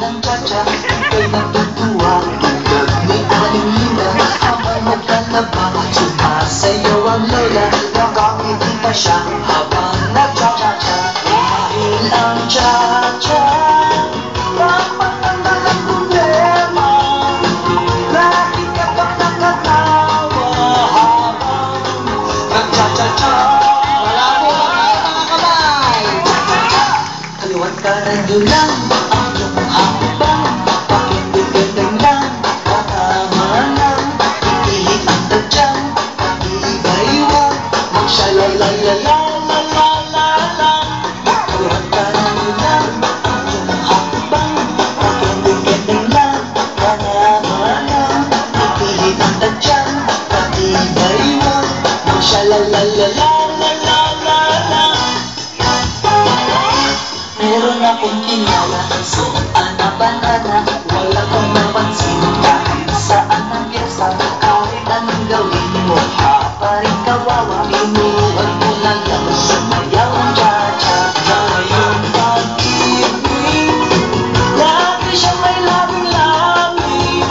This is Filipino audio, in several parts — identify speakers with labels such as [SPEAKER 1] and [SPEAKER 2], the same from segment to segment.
[SPEAKER 1] ng cha-cha, ika'y natutuwa. Tulad ni Aling Lina, habang magkalaba, sumasayaw ang lola, nakangiti pa siya habang nag-cha-cha-cha. Dahil ang cha-cha, pampatanggal ang problema. Lagi ka pang nakatawa habang nag-cha-cha-cha. Malabo mga kamay! Cha-cha-cha! Kaliwat kanan yun lang ang iyong hakbang. Pakinding-gandang lang, katama lang. Ipilit ang tadyang, pag-iba-iwang, magsya-la-la-la-la-la-la-la. Kaliwat kanan yun lang ang iyong hakbang. Pakinding-gandang lang, katama lang. Ipilit ang tadyang, pag-iba-iwang, magsya-la-la-la-la-la-la-la. Meron akong kinala, suotan na banana. Wala kong napansin kahit saan ang pyesta. Kahit anong gawin mo, pa rin kawawa. Inuwan mo na lang, sumayaw ang cha-cha. Ngayong pag-ibig, lagi siya may labing-labing.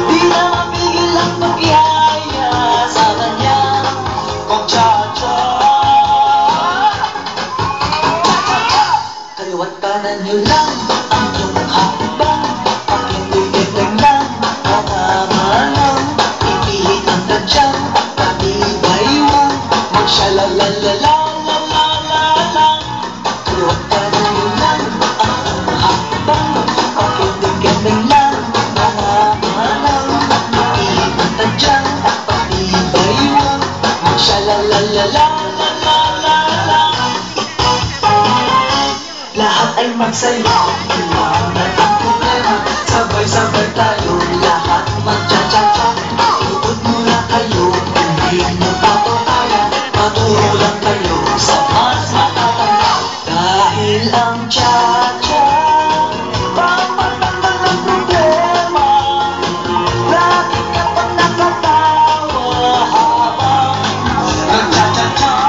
[SPEAKER 1] Di na mapigil ang pag-ihaya sa kanya kung cha-cha. Kaliwat kanan yun lang ang iyong hakbang. Pakinding-gandang lang, katama lang. Ipilit ang tadyang, pag-iba-iwang, magsya-la-la-la-la-la-la-la. Kaliwat kanan yun lang ang iyong hakbang. Pakinding-gandang lang, katama lang. Ipilit ang tadyang, pag-iba-iwang, magsya-la-la-la-la-la-la-la. Lahat ay magsayaw, iwanan ang problema. Sabay-sabay tayo, lahat mag-cha-cha-cha. Tuod muna kayo, hindi nyo pa to kaya. Maturo lang kayo sa mas matatanda. Dahil ang cha-cha, pampatanggal ng problema. Lagi ka pang nakatawa habang nag-cha-cha-cha.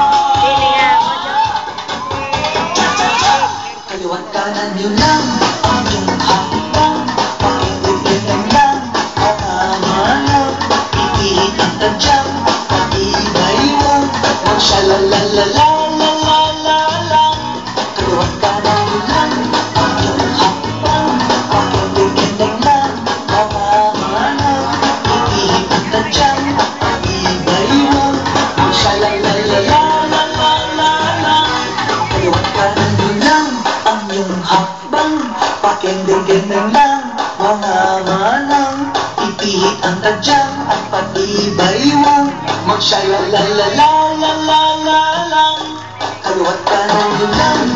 [SPEAKER 1] Kaliwat kanan yun lang ang iyong hakbang. Pakinding-gandang lang, katama lang. Ipilit ang tadyang, pag-iba-iwang, magsya-la-la-la-la-la-la-la. Kaliwat kanan yun lang ang iyong hakbang. Pakinding-gandang lang, katama lang. Ipilit ang tadyang, pag-iba-iwang, magsya-la-la-la-la-la-la-la. Kaliwat kanan yun lang ang iyong hakbang. Pakinding-gandang lang, katama lang. Ipilit ang tadyang at pag-iba-iwang, magsya-la-la-la-la-la-la-la. Kaliwat kanan yun lang